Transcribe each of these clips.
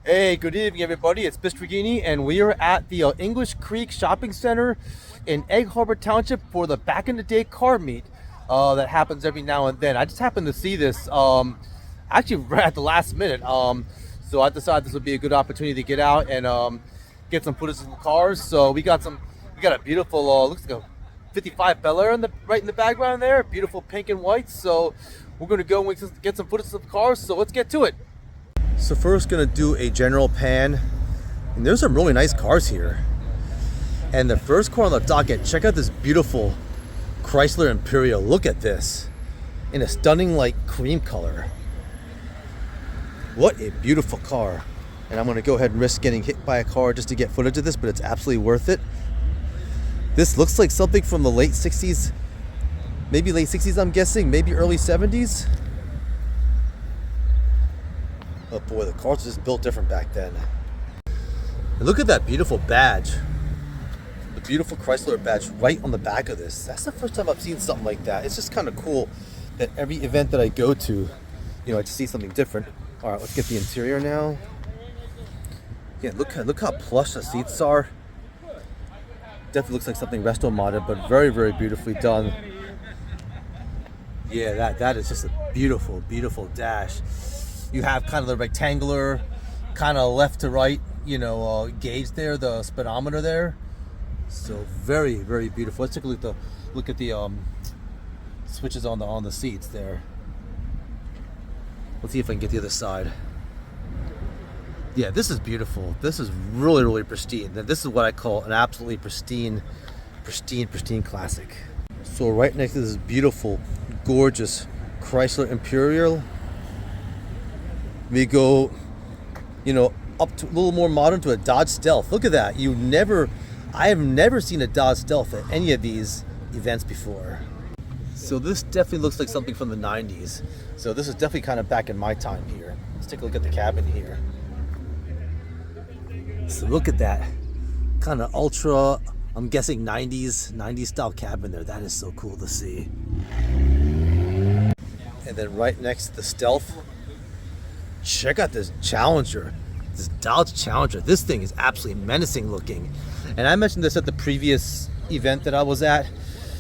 Hey, good evening, everybody. It's Mr. Gini, and we are at the English Creek Shopping Center in Egg Harbor Township for the back in the day car meet that happens every now and then. I just happened to see this actually right at the last minute. So I decided this would be a good opportunity to get out and get some footage of some cars. So we got a beautiful looks like a 55 Bel Air right in the background there, beautiful pink and white. So we're gonna go and get some footage of the cars. So let's get to it. So first gonna do a general pan, and there's some really nice cars here. And the first car on the docket, check out this beautiful Chrysler Imperial. Look at this, in a stunning like cream color. What a beautiful car. And I'm gonna go ahead and risk getting hit by a car just to get footage of this, but it's absolutely worth it. This looks like something from the late 60s, maybe late 60s I'm guessing, maybe early 70s. Oh boy, the cars were just built different back then. And look at that beautiful badge. The beautiful Chrysler badge right on the back of this. That's the first time I've seen something like that. It's just kind of cool that every event that I go to, I just see something different. All right, let's get the interior now. Yeah, look how plush the seats are. Definitely looks like something resto modded, but very, very beautifully done. Yeah, that is just a beautiful, beautiful dash. You have kind of the rectangular, kind of left to right, gauge there, the speedometer there. So very, very beautiful. Let's take a look at the switches on the seats there. Let's see if I can get the other side. Yeah, this is beautiful. This is really, really pristine. This is what I call an absolutely pristine classic. So right next to this beautiful, gorgeous Chrysler Imperial, we go, up to a little more modern to a Dodge Stealth. Look at that. I have never seen a Dodge Stealth at any of these events before. So this definitely looks like something from the 90s. So this is definitely kind of back in my time here. Let's take a look at the cabin here. So look at that. Kind of ultra, I'm guessing 90s style cabin there. That is so cool to see. And then right next to the Stealth, check out this Challenger, this Dodge Challenger. This thing is absolutely menacing looking. And I mentioned this at the previous event that I was at.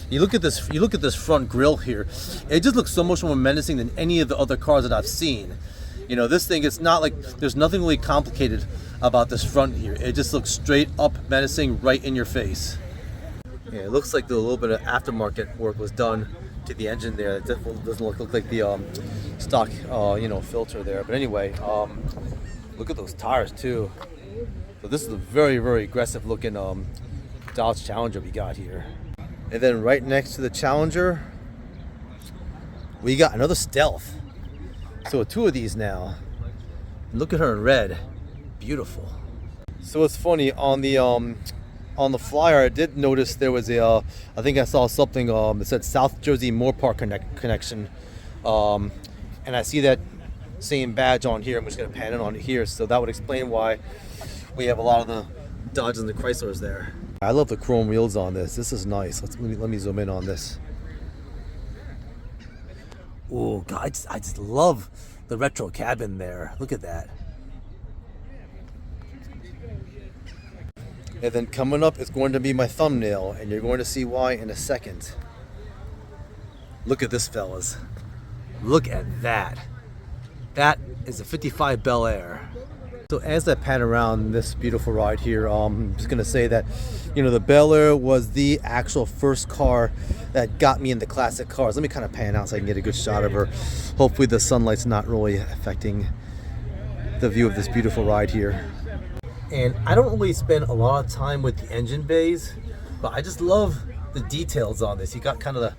You look at this front grille here. It just looks so much more menacing than any of the other cars that I've seen. This thing, it's not like there's nothing really complicated about this front here. It just looks straight up menacing right in your face. Yeah, it looks like a little bit of aftermarket work was done to the engine there. It definitely doesn't look like the stock filter there. But anyway, look at those tires too. So this is a very, very aggressive looking Dodge Challenger we got here. And then right next to the Challenger, we got another Stealth. So two of these now. And look at her in red. Beautiful. So it's funny, on the flyer I did notice there was I think I saw something that said South Jersey Moorpark connection, and I see that same badge on here. I'm just going to pan it on it here, so that would explain why we have a lot of the Dodges and the Chryslers there. I love the chrome wheels on this. This is nice. Let me zoom in on this. Oh God, I just love the retro cabin there. Look at that. And then coming up is going to be my thumbnail, and you're going to see why in a second. Look at this, fellas. Look at that. That is a 55 Bel Air. So as I pan around this beautiful ride here, I'm just gonna say that, the Bel Air was the actual first car that got me into classic cars. Let me kind of pan out so I can get a good shot of her. Hopefully the sunlight's not really affecting the view of this beautiful ride here. And I don't really spend a lot of time with the engine bays, but I just love the details on this. You got kind of the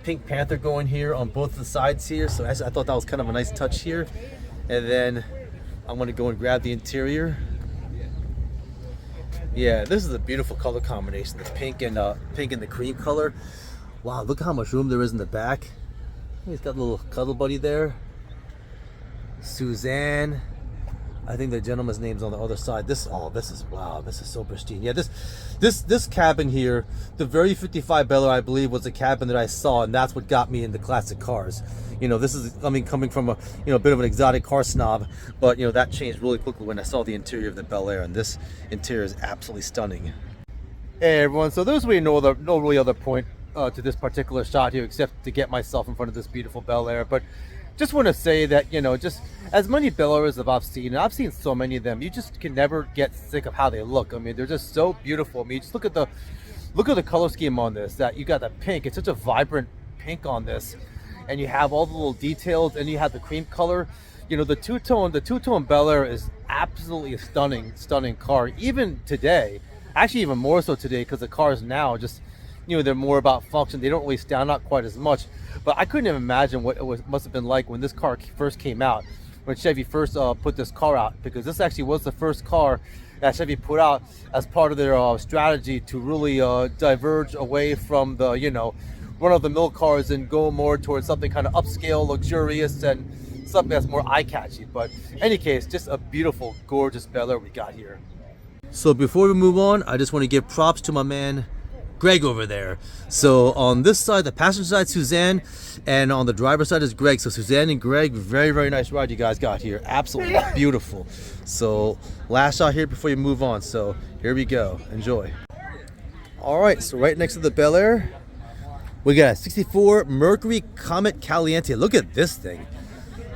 Pink Panther going here on both the sides here, so I thought that was kind of a nice touch here. And then I'm going to go and grab the interior. Yeah, this is a beautiful color combination, the pink and the cream color. Wow, look how much room there is in the back. He's got a little cuddle buddy there. Suzanne. I think the gentleman's name's on the other side. This is wow, this is so pristine. Yeah, this cabin here, the very 55 Bel Air, I believe, was a cabin that I saw, and that's what got me into classic cars. You know, this is, I mean, coming from a, you know, bit of an exotic car snob, but you know, that changed really quickly when I saw the interior of the Bel Air, and this interior is absolutely stunning. Hey everyone, so there's really no really other point to this particular shot here except to get myself in front of this beautiful Bel Air. But just want to say that, you know, just as many Bel Airs as I've seen, and I've seen so many of them, you just can never get sick of how they look. I mean, they're just so beautiful. I mean, just look at the color scheme on this. That you got the pink. It's such a vibrant pink on this, and you have all the little details, and you have the cream color. You know, the two-tone Bel Air is absolutely a stunning car. Even today, actually even more so today, because the cars now just, you know, they're more about function. They don't really stand out quite as much. But I couldn't even imagine what it must have been like when this car first came out, when Chevy first put this car out, because this actually was the first car that Chevy put out as part of their strategy to really diverge away from the, you know, run-of-the-mill cars and go more towards something kind of upscale, luxurious, and something that's more eye-catchy. But in any case, just a beautiful, gorgeous Bel Air we got here. So before we move on, I just want to give props to my man Greg over there. So on this side, the passenger side, Suzanne, and on the driver's side is Greg. So Suzanne and Greg, very nice ride you guys got here. Absolutely beautiful. So last shot here before you move on. So here we go. Enjoy. All right, so right next to the Bel Air, we got a 64 Mercury Comet Caliente. Look at this thing.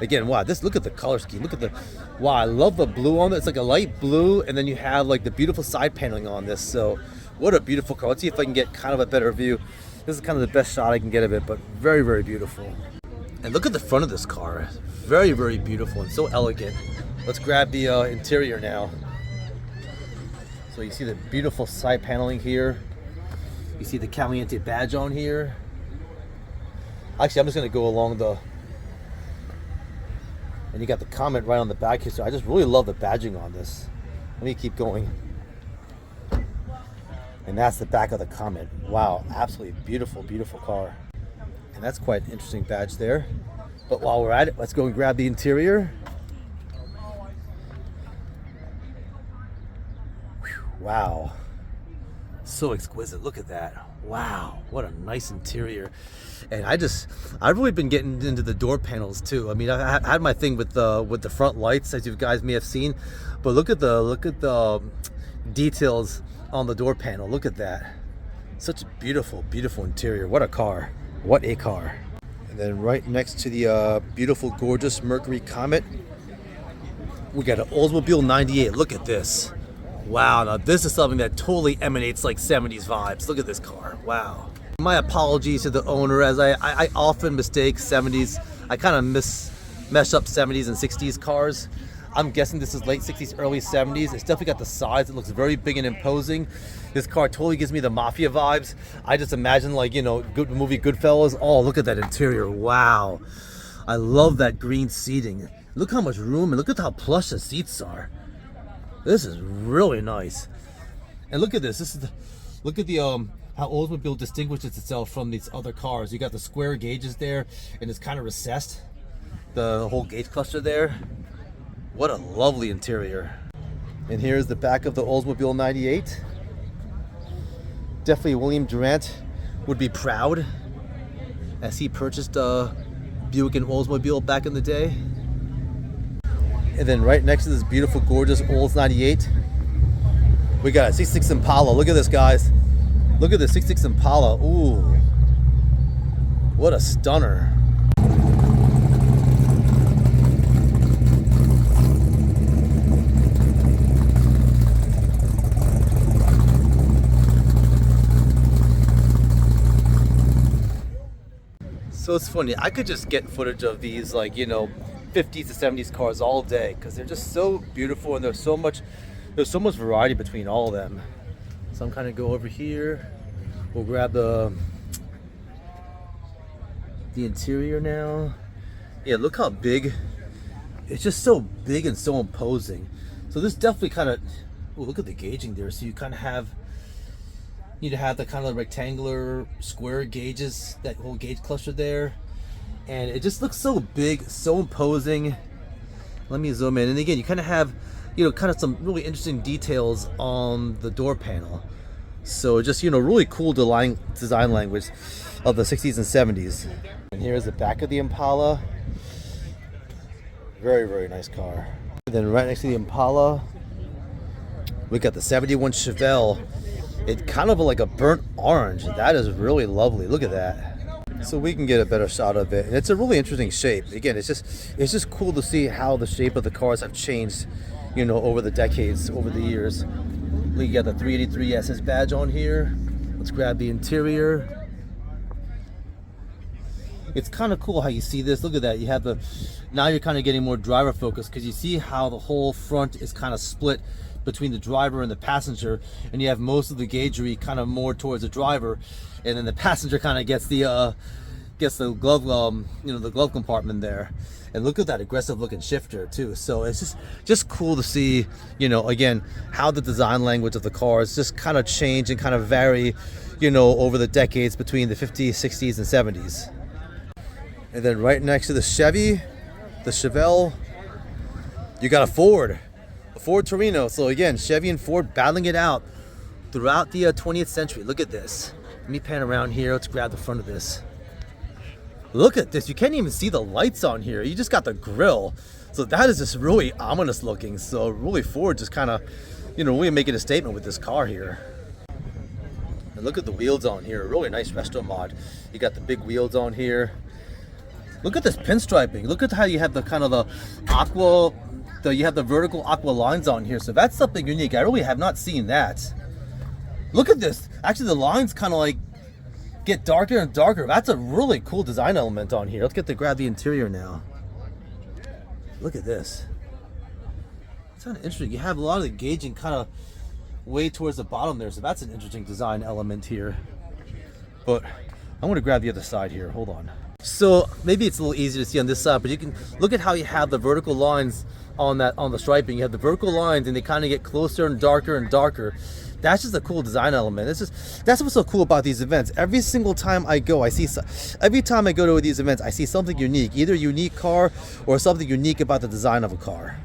Again, wow, look at the color scheme. Look at wow, I love the blue on it. It's like a light blue, and then you have like the beautiful side paneling on this. So what a beautiful car. Let's see if I can get kind of a better view. This is kind of the best shot I can get of it, but very beautiful. And look at the front of this car. Very beautiful and so elegant. Let's grab the interior now. So you see the beautiful side paneling here. You see the Caliente badge on here. Actually, I'm just going to go along and you got the Comet right on the back here. So I just really love the badging on this. Let me keep going. And that's the back of the Comet. Wow, absolutely beautiful car. And that's quite an interesting badge there. But while we're at it, let's go and grab the interior. Whew, wow, so exquisite. Look at that. Wow, what a nice interior. And I've really been getting into the door panels too. I mean, I had my thing with the front lights, as you guys may have seen, but look at the details on the door panel. Look at that. Such a beautiful interior. What a car. What a car. And then right next to the beautiful, gorgeous Mercury Comet, we got an Oldsmobile 98. Look at this. Wow, now this is something that totally emanates like 70s vibes. Look at this car. Wow. My apologies to the owner, as I often mistake 70s. I kind of mess up 70s and 60s cars. I'm guessing this is late 60s, early 70s. It's definitely got the size. It looks very big and imposing. This car totally gives me the mafia vibes. I just imagine, like, you know, good movie Goodfellas. Oh, look at that interior. Wow. I love that green seating. Look how much room, and look at how plush the seats are. This is really nice. And look at this. Look at the how Oldsmobile distinguishes itself from these other cars. You got the square gauges there, and it's kind of recessed. The whole gauge cluster there. What a lovely interior. And here's the back of the Oldsmobile 98. Definitely William Durant would be proud, as he purchased a Buick and Oldsmobile back in the day. And then right next to this beautiful, gorgeous Olds 98, we got a 66 Impala. Look at this, guys. Look at the 66 Impala. Ooh, what a stunner. So it's funny, I could just get footage of these, like, you know, 50s to 70s cars all day, because they're just so beautiful, and there's so much variety between all of them. So I'm kind of go over here. We'll grab the interior now. Yeah, look how big. It's just so big and so imposing. So this definitely kind of, oh, look at the gauging there. So you kind of need to have the kind of rectangular square gauges, that whole gauge cluster there. And it just looks so big, so imposing. Let me zoom in. And again, you kind of have, you know, kind of some really interesting details on the door panel. So just, you know, really cool design language of the 60s and 70s. And here's the back of the Impala. Very, very nice car. And then right next to the Impala, we got the 71 Chevelle. It's kind of like a burnt orange. That is really lovely. Look at that. So we can get a better shot of it. And it's a really interesting shape. Again, it's just cool to see how the shape of the cars have changed, you know, over the decades, over the years. We got the 383 SS badge on here. Let's grab the interior. It's kind of cool how you see this. Look at that. You have the, now you're kind of getting more driver focus because you see how the whole front is kind of split between the driver and the passenger, and you have most of the gaugery kind of more towards the driver, and then the passenger kind of gets the glove, you know, the glove compartment there. And look at that aggressive looking shifter too. So it's just cool to see, you know, again, how the design language of the cars just kind of change and kind of vary, you know, over the decades between the 50s, 60s, and 70s. And then right next to the Chevy, the Chevelle, you got a Ford Torino. So again, Chevy and Ford battling it out throughout the 20th century. Look at this. Let me pan around here. Let's grab the front of this. Look at this. You can't even see the lights on here. You just got the grill. So that is just really ominous looking. So really Ford just kind of, you know, really making a statement with this car here. And look at the wheels on here. Really nice resto mod. You got the big wheels on here. Look at this pinstriping. Look at how you have the kind of the aqua, you have the vertical aqua lines on here. So that's something unique. I really have not seen that. Look at this. Actually, the lines kind of like get darker and darker. That's a really cool design element on here. Let's get to grab the interior now. Look at this. It's kind of interesting. You have a lot of the gauging kind of way towards the bottom there. So that's an interesting design element here. But I'm going to grab the other side here. Hold on. So maybe it's a little easier to see on this side, but you can look at how you have the vertical lines on the striping. You have the vertical lines and they kind of get closer and darker and darker. That's just a cool design element. That's what's so cool about these events. Every single time I go, every time I go to these events, I see something unique, either a unique car or something unique about the design of a car.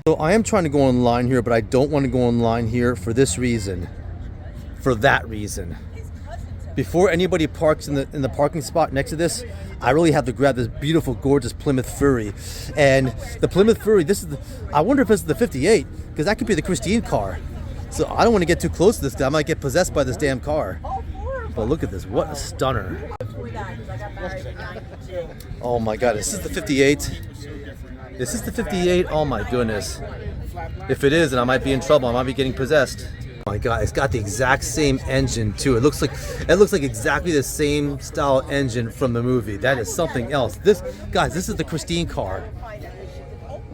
So I am trying to go online here, but I don't want to go online here for this reason, for that reason. Before anybody parks in the parking spot next to this, I really have to grab this beautiful, gorgeous Plymouth Fury. And the Plymouth Fury, I wonder if this is the 58, because that could be the Christine car. So I don't want to get too close to this, because I might get possessed by this damn car. But look at this, what a stunner. Oh my God, this is the 58. This is the 58, oh my goodness. If it is, then I might be in trouble, I might be getting possessed. Oh my God, it's got the exact same engine too. It looks like exactly the same style engine from the movie. That is something else. This is the Christine car.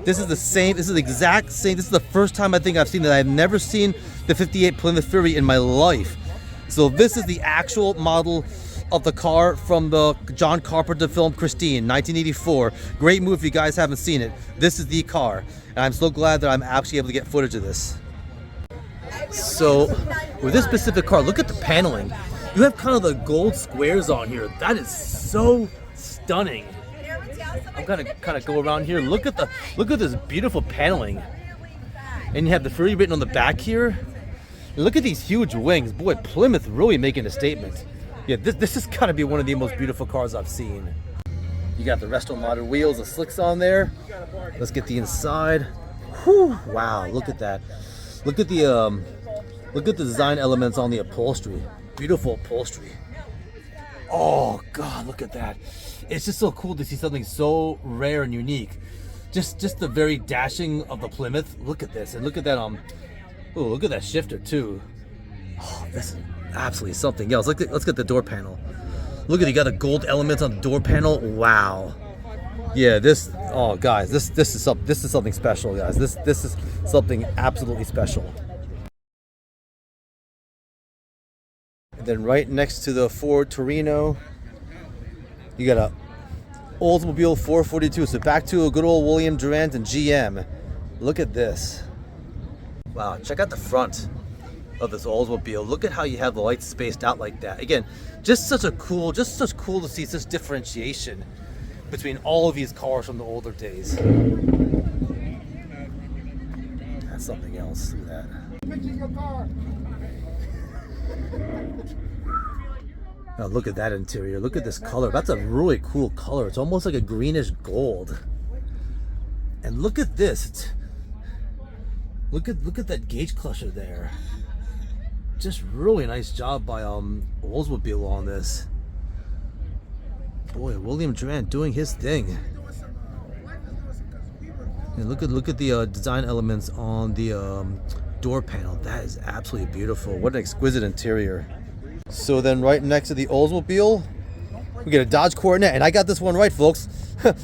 This is the same, this is the exact same. This is the first time I think I've seen that. I've never seen the 58 Plymouth Fury in my life. So this is the actual model of the car from the John Carpenter film Christine, 1984. Great movie if you guys haven't seen it. This is the car. And I'm so glad that I'm actually able to get footage of this. So with this specific car, look at the paneling. You have kind of the gold squares on here. That is so stunning. I'm gonna kind of go around here. Look at this beautiful paneling. And you have the Fury written on the back here. And look at these huge wings. Boy, Plymouth really making a statement. Yeah, this has got to be one of the most beautiful cars I've seen. You got the resto modded wheels, the slicks on there. Let's get the inside. Whew, wow, look at that. Look at the design elements on the upholstery. Beautiful upholstery. Oh God, look at that. It's just so cool to see something so rare and unique. Just the very dashing of the Plymouth. Look at this, and look at that oh, look at that shifter too. Oh, this is absolutely something else. Let's get the door panel. Look at you got the gold elements on the door panel. Wow. Yeah, oh guys, this is something special, guys. This is something absolutely special. And then right next to the Ford Torino, you got a Oldsmobile 442. So back to a good old William Durant and GM. Look at this. Wow, check out the front of this Oldsmobile. Look at how you have the lights spaced out like that. Again, just such cool to see such differentiation between all of these cars from the older days. That's something else. Look at that. Now look at that interior. Look at this color. That's a really cool color. It's almost like a greenish gold. And look at this. Look at that gauge cluster there. Just really nice job by Oldsmobile on this. Boy, William Durant doing his thing. And look at the design elements on the door panel. That is absolutely beautiful. What an exquisite interior. So then right next to the Oldsmobile, we get a Dodge Coronet, and I got this one right, folks.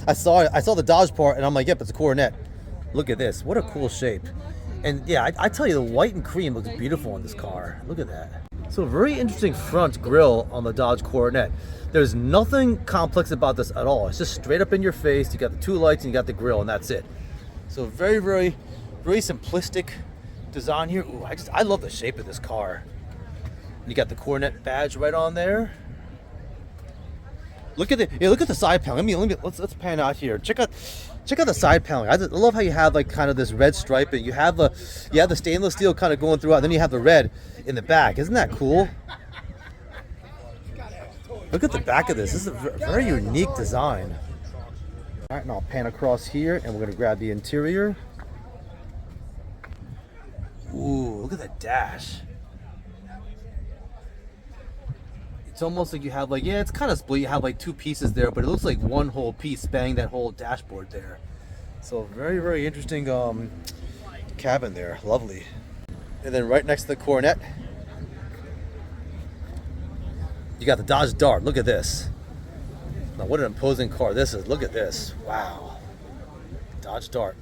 I saw the Dodge part, and I'm like, yep, it's a Coronet. Look at this. What a cool shape. And yeah, I tell you, the white and cream looks beautiful in this car. Look at that. So very interesting front grille on the Dodge Coronet. There's nothing complex about this at all. It's just straight up in your face. You got the two lights and you got the grille, and that's it. So very, very, very simplistic design here. Ooh, I love the shape of this car. You got the Coronet badge right on there. Look at the side panel. Let's pan out here. Check out the side panel. I love how you have like kind of this red stripe, and you have the stainless steel kind of going throughout. Then you have the red in the back. Isn't that cool? Look at the back of this. This is a very unique design. All right, and I'll pan across here, and we're gonna grab the interior. Ooh, look at that dash. It's almost like you have like, yeah, it's kind of split. You have like two pieces there, but it looks like one whole piece spanning that whole dashboard there. So very, very interesting cabin there. Lovely. And then right next to the Coronet, you got the Dodge Dart. Look at this. Now what an imposing car this is. Look at this. Wow. Dodge Dart.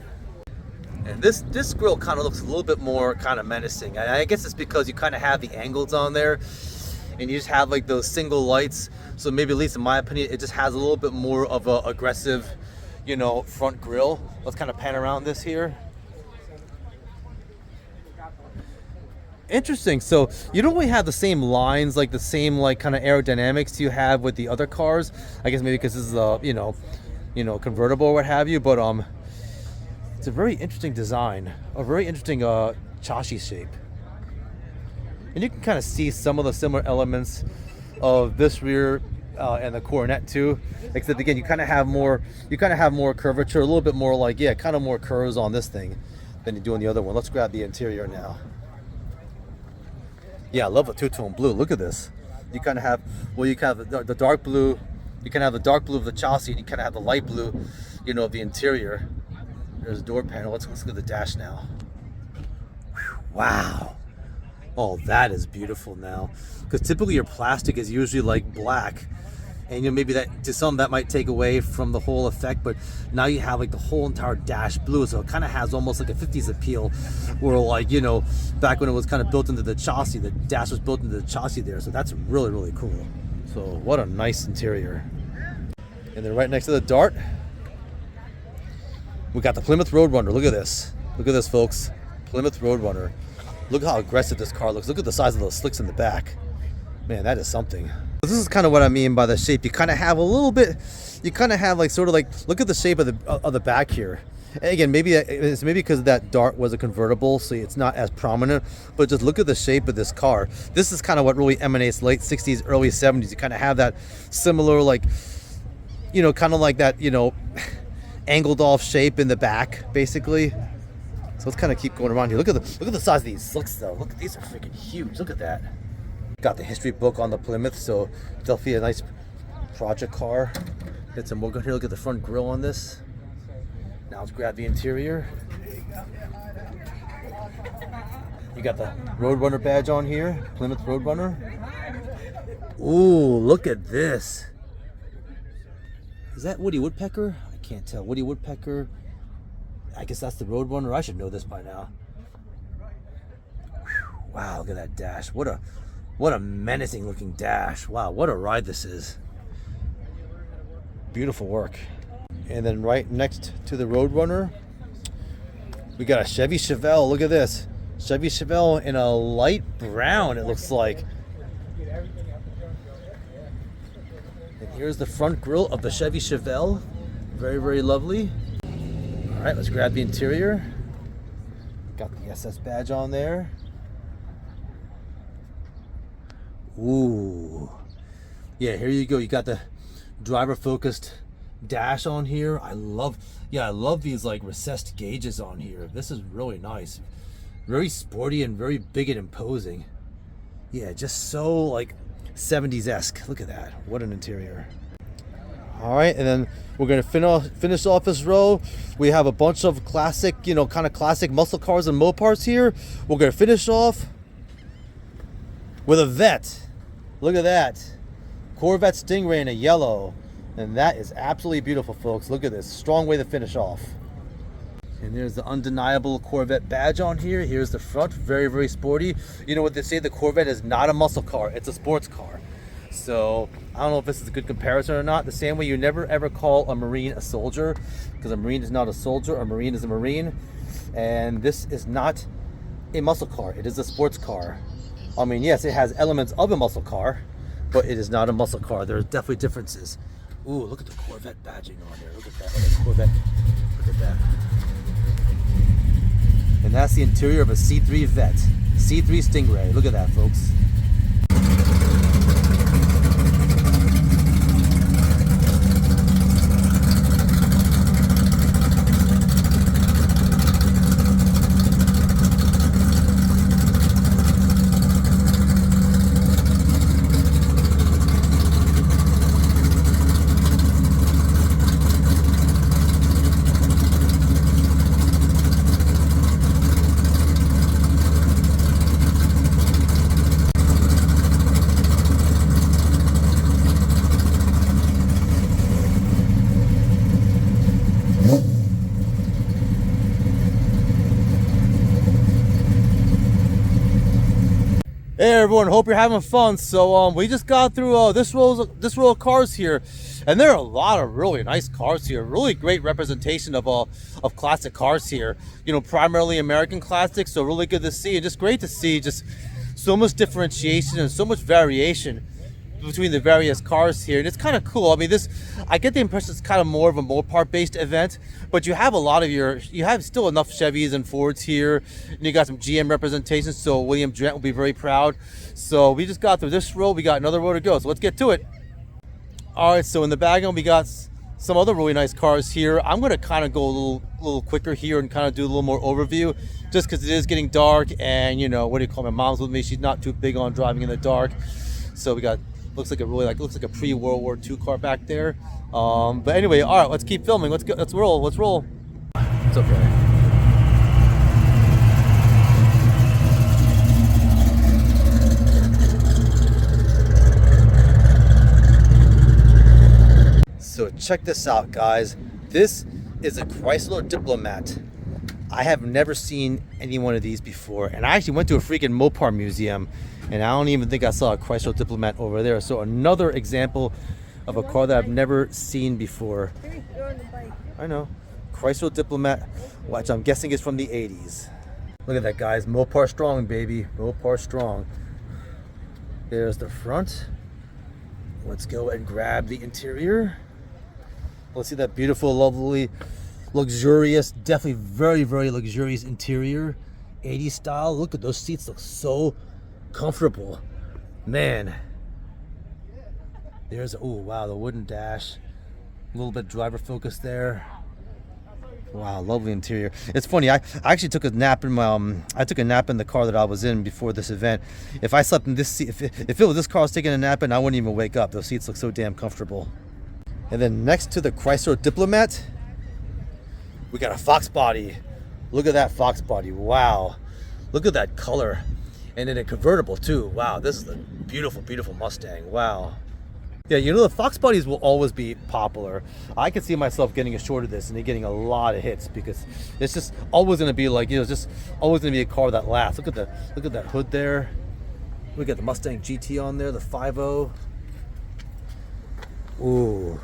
And this grille kind of looks a little bit more kind of menacing. I guess it's because you kind of have the angles on there. And you just have like those single lights, so maybe, at least in my opinion, it just has a little bit more of a aggressive, you know, front grille. Let's kind of pan around this here. Interesting. So you don't really have the same lines, like the same like kind of aerodynamics you have with the other cars. I guess maybe because this is a you know convertible or what have you. But it's a very interesting design, a very interesting chassis shape. And you can kind of see some of the similar elements of this rear and the Coronet too. Except again, you kind of have more curvature, a little bit more like, yeah, kind of more curves on this thing than you do on the other one. Let's grab the interior now. Yeah, I love the two-tone blue. Look at this. You kind of have, well, you kind of have the dark blue. You kind of have the dark blue of the chassis, and you kind of have the light blue, you know, of the interior. There's a door panel. Let's look at the dash now. Whew, wow. Oh, that is beautiful now. Because typically your plastic is usually like black. And you know, maybe that to some that might take away from the whole effect, but now you have like the whole entire dash blue, so it kind of has almost like a 50s appeal, where like, you know, back when it was kind of built into the chassis, the dash was built into the chassis there, so that's really, really cool. So what a nice interior. And then right next to the Dart, we got the Plymouth Roadrunner. Look at this. Look at this, folks. Plymouth Roadrunner. Look how aggressive this car looks. Look at the size of those slicks in the back. Man, that is something. This is kind of what I mean by the shape. You kind of have a little bit, you kind of have like sort of like, look at the shape of the back here. And again, maybe it's because that Dart was a convertible, so it's not as prominent, but just look at the shape of this car. This is kind of what really emanates late 60s, early 70s. You kind of have that similar, like, you know, kind of like that, you know, angled off shape in the back, basically. So let's kind of keep going around here. Look at the size of these slicks, though. Look, these are freaking huge. Look at that. Got the history book on the Plymouth, so definitely a nice project car. Get some more good here. Look at the front grille on this. Now let's grab the interior. You got the Roadrunner badge on here, Plymouth Roadrunner. Ooh, look at this. Is that Woody Woodpecker? I can't tell. Woody Woodpecker. I guess that's the Roadrunner. I should know this by now. Whew, wow, look at that dash. What a menacing looking dash. Wow, what a ride this is. Beautiful work. And then right next to the Roadrunner, we got a Chevy Chevelle. Look at this. Chevy Chevelle in a light brown, it looks like. And here's the front grille of the Chevy Chevelle. Very, very lovely. All right, let's grab the interior. Got the SS badge on there. Ooh. Yeah, here you go. You got the driver focused dash on here. I love these like recessed gauges on here. This is really nice. Very sporty and very big and imposing. Yeah, just so like 70s-esque. Look at that. What an interior. All right, and then we're gonna finish off this row. We have a bunch of classic, kind of classic muscle cars and Mopars here. We're gonna finish off with a Vet. Look at that. Corvette Stingray in a yellow. And that is absolutely beautiful, folks. Look at this. Strong way to finish off. And there's the undeniable Corvette badge on here. Here's the front. Very, very sporty. You know what they say? The Corvette is not a muscle car. It's a sports car. So I don't know if this is a good comparison or not. The same way you never ever call a Marine a soldier, because a Marine is not a soldier. A Marine is a Marine. And this is not a muscle car. It is a sports car. I mean, yes, it has elements of a muscle car, but it is not a muscle car. There are definitely differences. Ooh, look at the Corvette badging on there. Look at that. Look at the Corvette. Look at that. And that's the interior of a C3 Vet. C3 Stingray. Look at that, folks. Hey everyone, hope you're having fun. So we just got through this row of cars here, and there are a lot of really nice cars here. Really great representation of classic cars here. Primarily American classics. So really good to see, and just great to see just so much differentiation and so much variation between the various cars here, and it's kind of cool. I mean, I get the impression it's kind of more of a Mopar based event, but you have still enough Chevys and Fords here, and you got some GM representation, so William Drent will be very proud. So we just got through this row. We got another row to go, so let's get to it. All right, so in the background we got some other really nice cars here. I'm going to kind of go a little quicker here and kind of do a little more overview, just because it is getting dark, and my mom's with me. She's not too big on driving in the dark, so we got looks like a pre-World War II car back there. But anyway, all right, let's keep filming. Let's go. Let's roll. It's okay. So check this out, guys. This is a Chrysler Diplomat. I have never seen any one of these before, and I actually went to a freaking Mopar museum, and I don't even think I saw a Chrysler Diplomat over there. So another example of a car that I've never seen before. I know. Chrysler Diplomat, which I'm guessing is from the 80s. Look at that, guys. Mopar strong, baby. Mopar strong. There's the front. Let's go and grab the interior. Let's see that beautiful, lovely, luxurious, definitely very, very luxurious interior. 80s style. Look at those seats. Look so comfortable. Man. There's, oh wow, the wooden dash. A little bit driver focus there. Wow, lovely interior. It's funny, I actually took a nap in my I took a nap in the car that I was in before this event. If I slept in this seat, if it was this car I was taking a nap in, I wouldn't even wake up. Those seats look so damn comfortable. And then next to the Chrysler Diplomat, we got a Fox body. Look at that Fox body. Wow. Look at that color. And in a convertible too. Wow, this is a beautiful, beautiful Mustang. Wow. Yeah, the Fox bodies will always be popular. I can see myself getting a short of this and getting a lot of hits, because it's just always going to be like, just always going to be a car that lasts. Look at that hood there. We got the Mustang GT on there, the 5.0. Ooh.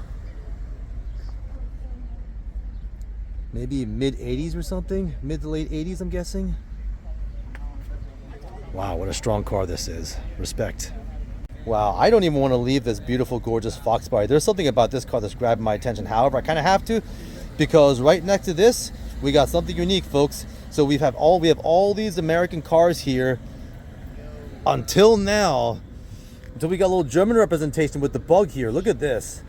Maybe mid 80s or something, mid to late 80s, I'm guessing. Wow, what a strong car this is. Respect. Wow, I don't even want to leave this beautiful, gorgeous Fox body. There's something about this car that's grabbing my attention. However, I kind of have to, because right next to this, we got something unique, folks. So we have all these American cars here until now, until we got a little German representation with the bug here. Look at this.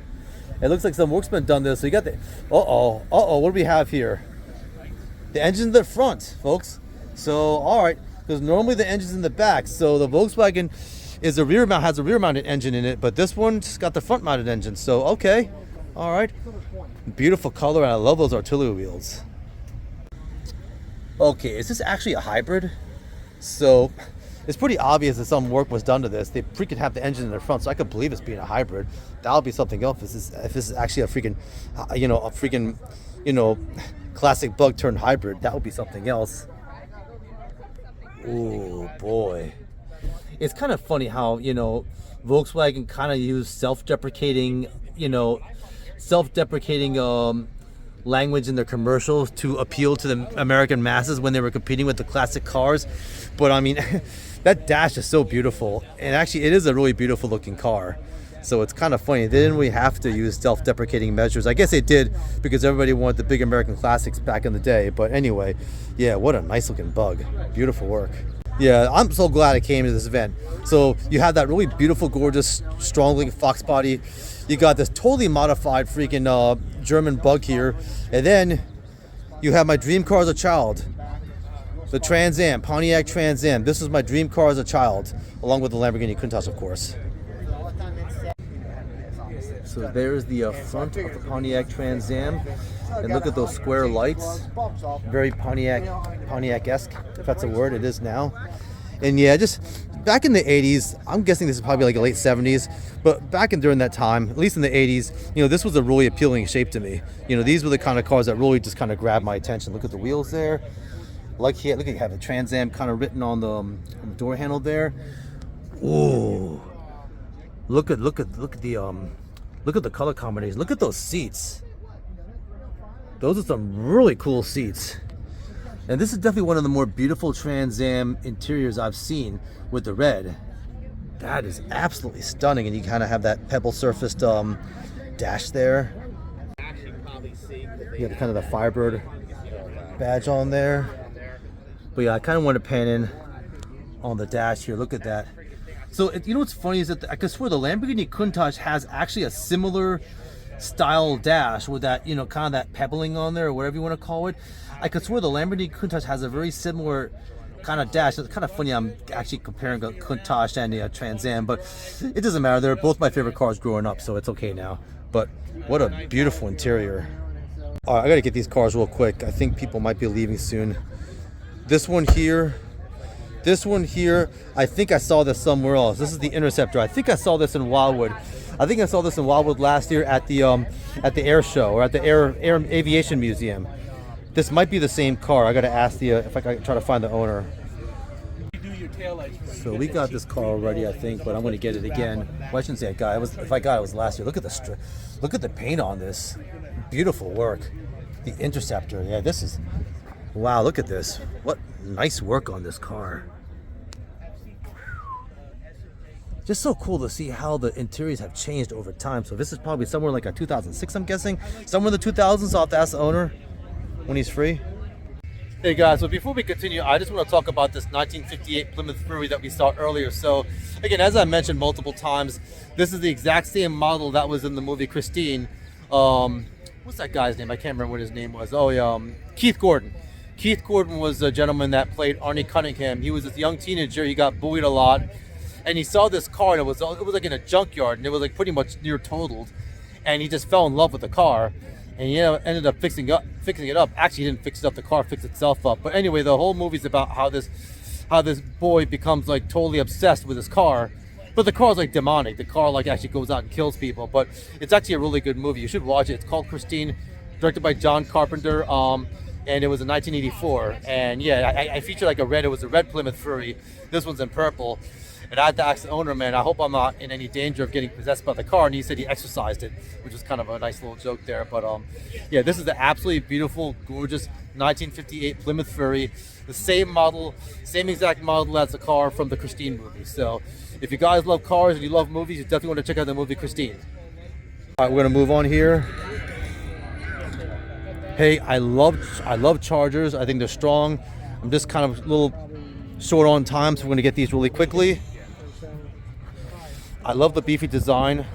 It looks like some workman done this. So you got the what do we have here? The engine's in the front, folks. So all right, because normally the engine's in the back. So the Volkswagen has a rear mounted engine in it, but this one just got the front mounted engine. So okay, all right, beautiful color, and I love those artillery wheels. Okay, is this actually a hybrid? So it's pretty obvious that some work was done to this. They freaking have the engine in their front, so I could believe it's being a hybrid. That'll be something else. If this is actually a freaking, classic bug turned hybrid, that would be something else. Oh boy, it's kind of funny how Volkswagen kind of used self-deprecating language in their commercials to appeal to the American masses when they were competing with the classic cars. But I mean, that dash is so beautiful, and actually it is a really beautiful looking car. So it's kind of funny, they didn't really have to use self-deprecating measures. I guess they did because everybody wanted the big American classics back in the day. But anyway, yeah, what a nice looking bug. Beautiful work. Yeah, I'm so glad I came to this event. So you have that really beautiful, gorgeous, strong looking Fox body. You got this totally modified freaking German bug here. And then you have my dream car as a child. The Trans Am, Pontiac Trans Am. This was my dream car as a child, along with the Lamborghini Countach, of course. So there's the front of the Pontiac Trans Am. And look at those square lights. Very Pontiac-esque, if that's a word. It is now. And yeah, just back in the 80s, I'm guessing this is probably like the late 70s, but back during that time, at least in the 80s, this was a really appealing shape to me. These were the kind of cars that really just kind of grabbed my attention. Look at the wheels there. Look at you have the Trans Am kind of written on the door handle there. Ooh. Look at the color combination. Look at those seats. Those are some really cool seats. And this is definitely one of the more beautiful Trans Am interiors I've seen with the red. That is absolutely stunning. And you kind of have that pebble surfaced dash there. You have kind of the Firebird badge on there. But yeah, I kind of want to pan in on the dash here. Look at that. So what's funny is that I could swear the Lamborghini Countach has actually a similar style dash with that, kind of that pebbling on there, or whatever you want to call it. I could swear the Lamborghini Countach has a very similar kind of dash. It's kind of funny I'm actually comparing the Countach and the Trans Am, but it doesn't matter. They're both my favorite cars growing up, so it's okay now. But what a beautiful interior. All right, I got to get these cars real quick. I think people might be leaving soon. This one here, I think I saw this somewhere else. This is the Interceptor. I think I saw this in Wildwood. Last year at the air show, or at the air aviation museum. This might be the same car. I got to ask if I can try to find the owner. So we got this car already, I think, but I'm going to get it again. Well, I shouldn't say I got it. If I got it was last year. Look at the paint on this. Beautiful work. The Interceptor. Yeah, this is. Wow, look at this. What nice work on this car. Just so cool to see how the interiors have changed over time. So this is probably somewhere like a 2006, I'm guessing. Somewhere in the 2000s, I'll have to ask the owner when he's free. Hey guys, so before we continue, I just want to talk about this 1958 Plymouth Fury that we saw earlier. So again, as I mentioned multiple times, this is the exact same model that was in the movie Christine. What's that guy's name? I can't remember what his name was. Keith Gordon. Keith Gordon was a gentleman that played Arnie Cunningham. He was this young teenager. He got bullied a lot. And he saw this car, and it was like in a junkyard, and it was like pretty much near totaled. And he just fell in love with the car, and he ended up fixing it up. Actually, he didn't fix it up; the car fixed itself up. But anyway, the whole movie's about how this boy becomes like totally obsessed with his car. But the car's like demonic. The car like actually goes out and kills people. But it's actually a really good movie. You should watch it. It's called Christine, directed by John Carpenter. And it was in 1984. And yeah, I featured like it was a red Plymouth Fury. This one's in purple. And I had to ask the owner, man, I hope I'm not in any danger of getting possessed by the car. And he said he exercised it, which was kind of a nice little joke there. But yeah, this is the absolutely beautiful, gorgeous 1958 Plymouth Fury. The same model, same exact model as the car from the Christine movie. So if you guys love cars and you love movies, you definitely want to check out the movie Christine. All right, we're going to move on here. Hey, I love Chargers. I think they're strong. I'm just kind of a little short on time, so we're going to get these really quickly. I love the beefy design.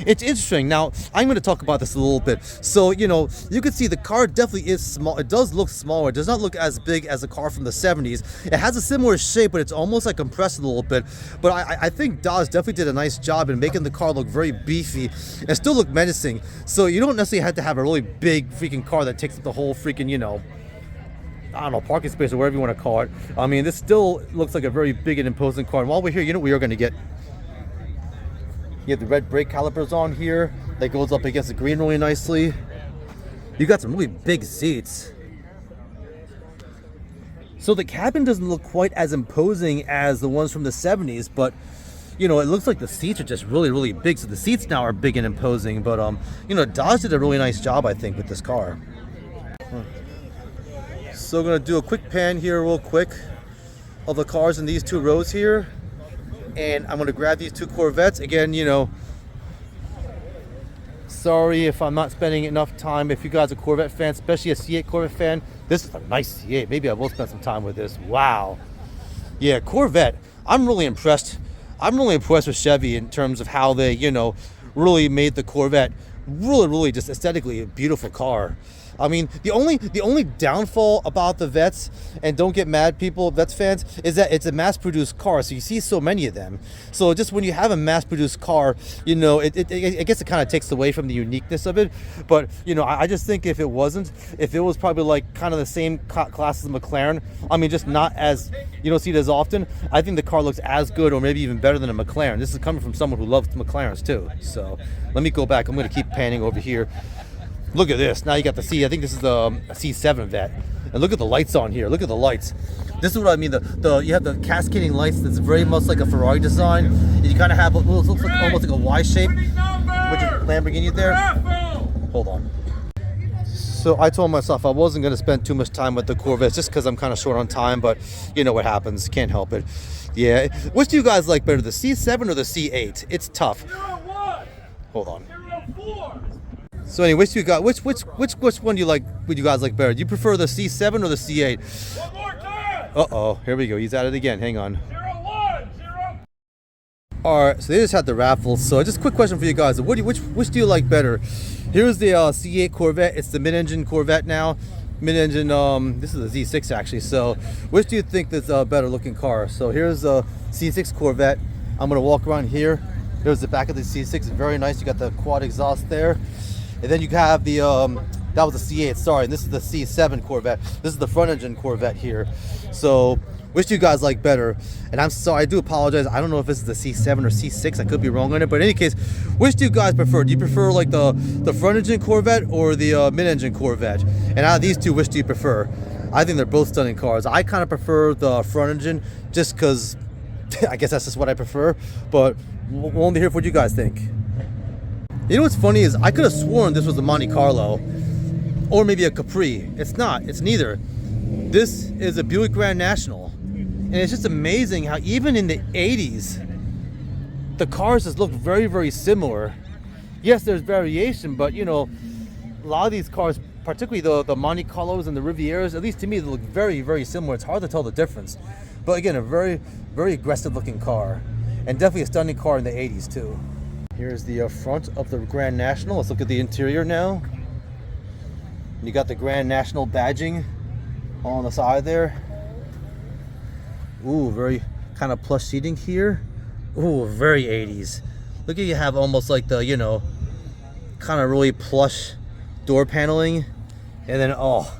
It's interesting. Now, I'm going to talk about this a little bit. So, you know, you can see the car definitely is small. It does look smaller. It does not look as big as a car from the 70s. It has a similar shape, but it's almost like compressed a little bit. But I think Dodge definitely did a nice job in making the car look very beefy and still look menacing. So you don't necessarily have to have a really big freaking car that takes up the whole freaking, you know, I don't know, parking space or whatever you want to call it. I mean, this still looks like a very big and imposing car. And while we're here, you know what we are going to get? You have the red brake calipers on here that goes up against the green really nicely. You got some really big seats. So the cabin doesn't look quite as imposing as the ones from the 70s, but you know, it looks like the seats are just really, really big. So the seats now are big and imposing, but you know, Dodge did a really nice job, I think, with this car. So I'm gonna do a quick pan here real quick of the cars in these two rows here. And I'm gonna grab these two Corvettes. Again, you know, sorry if I'm not spending enough time. If you guys are Corvette fans, especially a C8 Corvette fan, this is a nice C8. Maybe I will spend some time with this. Wow. Yeah, Corvette. I'm really impressed. I'm really impressed with Chevy in terms of how they, you know, really made the Corvette really just aesthetically a beautiful car. I mean, the only downfall about the Vets, and don't get mad people, Vets fans, is that it's a mass-produced car, so you see so many of them. So just when you have a mass-produced car, you know, I guess it kind of takes away from the uniqueness of it. But, you know, I just think if it was probably like kind of the same class as McLaren, I mean, just not as, you don't see it as often, I think the car looks as good or maybe even better than a McLaren. This is coming from someone who loves McLarens too. So let me go back. I'm going to keep panning over here. Look at this. Now you got the C. I think this is a C7 Vet. And look at the lights on here. Look at the lights. This is what I mean. You have the cascading lights that's very much like a Ferrari design. And you kind of have what looks like almost like a Y shape, which is Lamborghini there. Hold on. So I told myself I wasn't going to spend too much time with the Corvettes just because I'm kind of short on time, but you know what happens. Can't help it. Yeah. Which do you guys like better, the C7 or the C8? It's tough. Hold on. So anyway, which one do you like? Would you guys like better? Do you prefer the C7 or the C8? One more time. Uh-oh, here we go. He's at it again. Hang on. 0-1. All right, so they just had the raffle. So just a quick question for you guys: which do you like better? Here's the C8 Corvette. It's the mid-engine Corvette now. Mid-engine. This is a Z6 actually. So which do you think is a better looking car? So here's a C6 Corvette. I'm gonna walk around here. There's the back of the C6. It's very nice. You got the quad exhaust there. And then you have the, that was the C8, sorry, and this is the C7 Corvette. This is the front engine Corvette here. So, which do you guys like better? And I'm sorry, I do apologize. I don't know if this is the C7 or C6. I could be wrong on it. But in any case, which do you guys prefer? Do you prefer like the front engine Corvette or the mid-engine Corvette? And out of these two, which do you prefer? I think they're both stunning cars. I kind of prefer the front engine just because I guess that's just what I prefer. But we'll only hear what you guys think. You know what's funny is I could have sworn this was a Monte Carlo or maybe a Capri. It's not. It's neither. This is a Buick Grand National. And it's just amazing how even in the 80s, the cars just look very, very similar. Yes, there's variation, but you know, a lot of these cars, particularly the Monte Carlos and the Rivieras, at least to me, they look very, very similar. It's hard to tell the difference. But again, a very, very aggressive looking car. And definitely a stunning car in the 80s too. Here's the front of the Grand National. Let's look at the interior now. You got the Grand National badging on the side there. Ooh, very kind of plush seating here. Ooh, very 80s. Look at you have almost like the, you know, kind of really plush door paneling. And then, oh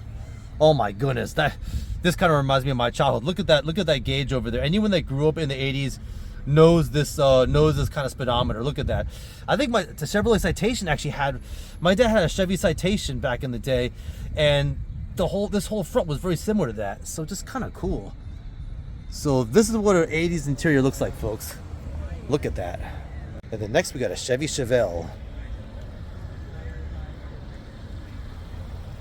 my goodness, this kind of reminds me of my childhood. Look at that gauge over there. Anyone that grew up in the 80s knows this kind of speedometer. Look at that. I think the Chevrolet Citation actually my dad had a Chevy Citation back in the day, and this whole front was very similar to that. So just kind of cool. So this is what our 80s interior looks like, folks. Look at that. And then next we got a Chevy Chevelle.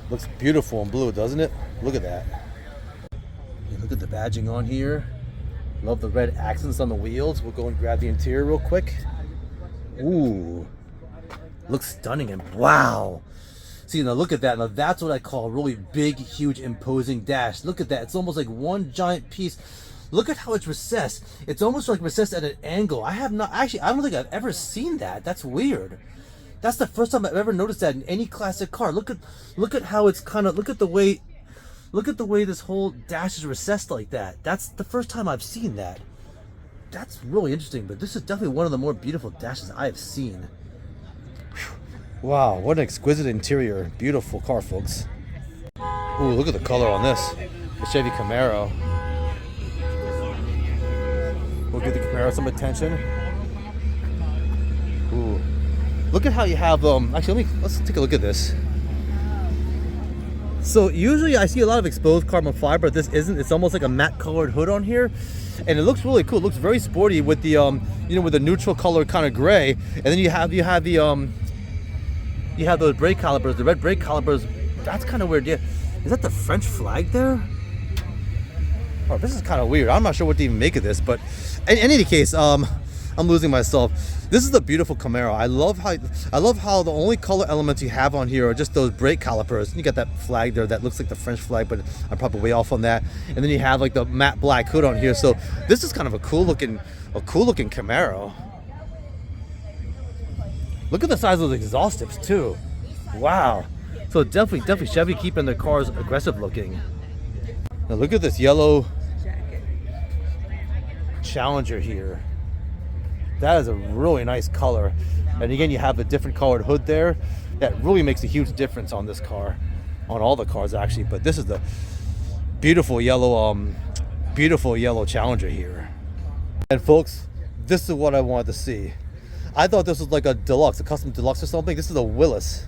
Looks beautiful in blue, doesn't it? Look at that. Look at the badging on here. Love the red accents on the wheels. We'll go and grab the interior real quick. Ooh, looks stunning. And wow, See, now look at that. Now that's what I call a really big, huge, imposing dash. Look at that. It's almost like one giant piece. Look at how it's recessed. It's almost like recessed at an angle. I have not, actually, I don't think I've ever seen that. That's weird. That's the first time I've ever noticed that in any classic car. Look at how it's kind of, look at the way this whole dash is recessed like that. That's the first time I've seen that. That's really interesting, but this is definitely one of the more beautiful dashes I have seen. Whew. Wow, what an exquisite interior. Beautiful car, folks. Ooh, look at the color on this. The Chevy Camaro. We'll give the Camaro some attention. Ooh. Look at how you have, actually, let's take a look at this. So usually I see a lot of exposed carbon fiber, but this isn't. It's almost like a matte colored hood on here. And it looks really cool. It looks very sporty with the, with the neutral color kind of gray. And then you have the, you have those brake calipers, the red brake calipers. That's kind of weird. Yeah. Is that the French flag there? Oh, this is kind of weird. I'm not sure what to even make of this, but in any case, I'm losing myself. This is a beautiful Camaro. I love how the only color elements you have on here are just those brake calipers. You got that flag there that looks like the French flag, but I'm probably way off on that. And then you have like the matte black hood on here. So this is kind of a cool looking Camaro. Look at the size of those exhaust tips too. Wow. So definitely Chevy keeping their cars aggressive looking. Now look at this yellow Challenger here. That is a really nice color. And again, you have a different colored hood there. That really makes a huge difference on this car. On all the cars actually, but this is the beautiful yellow Challenger here. And folks, this is what I wanted to see. I thought this was like a deluxe, a custom deluxe or something. This is a Willis.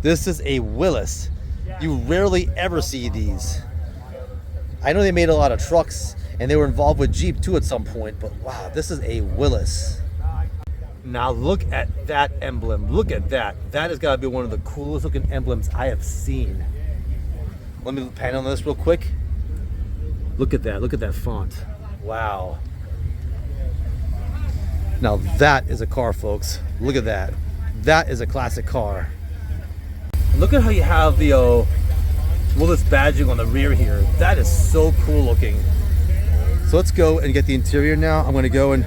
This is a Willis. You rarely ever see these. I know they made a lot of trucks and they were involved with Jeep too at some point, but wow, this is a Willis. Now look at that emblem. Look at that. That has got to be one of the coolest looking emblems I have seen. Let me pan on this real quick. Look at that. Look at that font. Wow. Now that is a car, folks. Look at that. That is a classic car. And look at how you have the Willis badging on the rear here. That is so cool looking. So let's go and get the interior now. I'm going to go and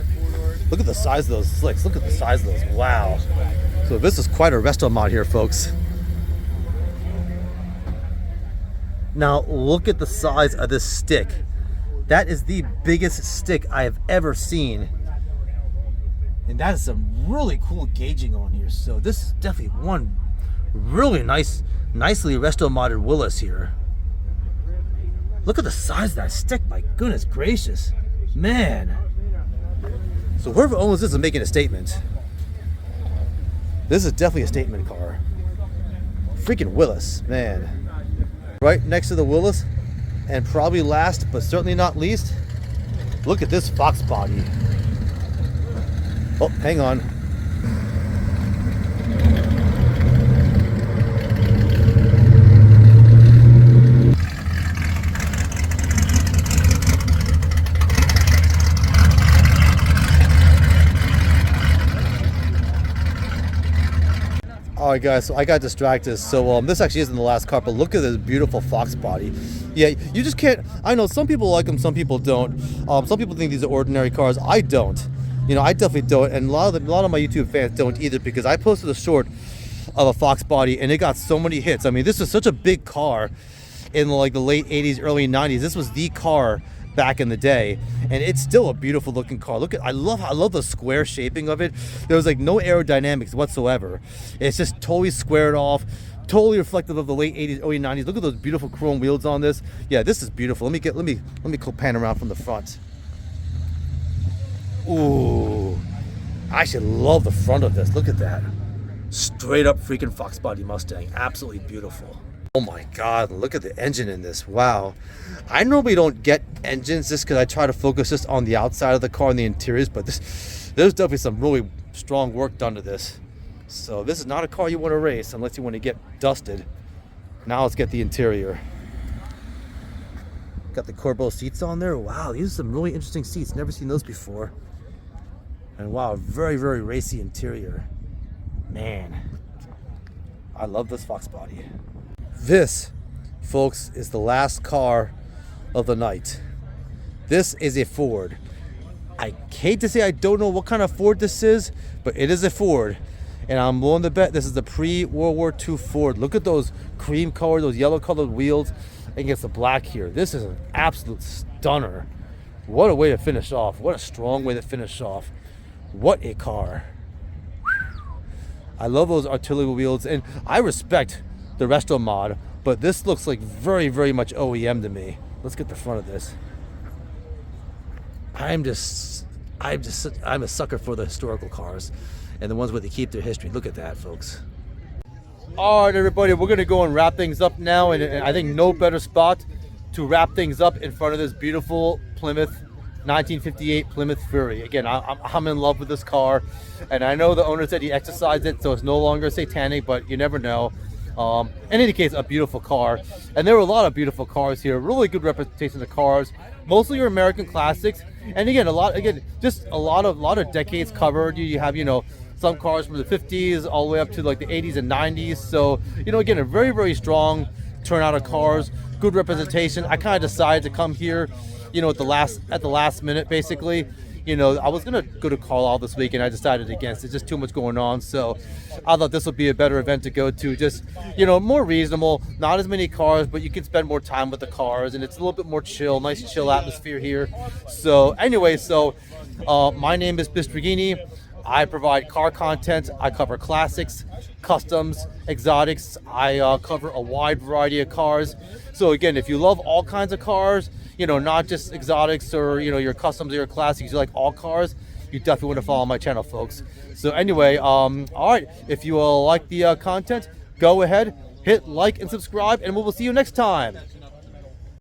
look at the size of those slicks. Look at the size of those. Wow. So this is quite a resto mod here, folks. Now look at the size of this stick. That is the biggest stick I have ever seen. And that is some really cool gauging on here. So this is definitely one really nicely resto modded Willis here. Look at the size of that stick, my goodness gracious. Man. So whoever owns this is making a statement. This is definitely a statement car. Freaking Willis, man. Right next to the Willis, and probably last, but certainly not least, look at this Fox body. Oh, hang on. Alright guys, so I got distracted. So this actually isn't the last car, but look at this beautiful Fox body. Yeah, you just can't, I know some people like them, some people don't. Some people think these are ordinary cars. I don't. You know, I definitely don't, and a lot of my YouTube fans don't either, because I posted a short of a Fox body and it got so many hits. I mean, this is such a big car in like the late 80s, early 90s. This was the car back in the day, and it's still a beautiful looking car. Look at, I love the square shaping of it. There was like no aerodynamics whatsoever. It's just totally squared off, totally reflective of the late 80s, early 90s. Look at those beautiful chrome wheels on this. Yeah, this is beautiful. Let me go pan around from the front. Ooh, I actually love the front of this. Look at that. Straight up freaking Fox body Mustang. Absolutely beautiful. Oh my God, look at the engine in this. Wow. I normally don't get engines just because I try to focus just on the outside of the car and the interiors, but there's definitely some really strong work done to this. So this is not a car you want to race unless you want to get dusted. Now let's get the interior. Got the Corbeau seats on there. Wow, these are some really interesting seats. Never seen those before. And wow, very, very racy interior. Man. I love this Fox body. This, folks, is the last car of the night. This is a Ford. I hate to say I don't know what kind of Ford this is, but it is a Ford. And I'm willing to bet this is the pre-World War II Ford. Look at those cream colored, those yellow colored wheels against the black here. This is an absolute stunner. What a way to finish off. What a strong way to finish off. What a car. I love those artillery wheels, and I respect the resto mod, but this looks like very, very much OEM to me. Let's get the front of this. I'm a sucker for the historical cars and the ones where they keep their history. Look at that, folks. All right, everybody, we're gonna go and wrap things up now, and I think no better spot to wrap things up in front of this beautiful Plymouth 1958 Plymouth Fury. Again, I'm in love with this car, and I know the owner said he exercised it, so it's no longer satanic, but you never know. In any case, a beautiful car, and there were a lot of beautiful cars here. Really good representation of cars, mostly your American classics, and again, just a lot of decades covered. You have, some cars from the 50s all the way up to like the 80s and 90s. So, again, a very, very strong turnout of cars, good representation. I kind of decided to come here, at the last minute, basically. I was gonna go to Carlisle this week, and I decided against it. Just too much going on, so I thought this would be a better event to go to. Just more reasonable, not as many cars, but you can spend more time with the cars, and it's a little bit more chill, nice chill atmosphere here. So anyway, my name is Bistrigini. I provide car content. I cover classics, customs, exotics. I cover a wide variety of cars. So again, if you love all kinds of cars, not just exotics or, your customs or your classics, you like all cars, you definitely want to follow my channel, folks. So anyway, all right, if you like the content, go ahead, hit like and subscribe, and we will see you next time.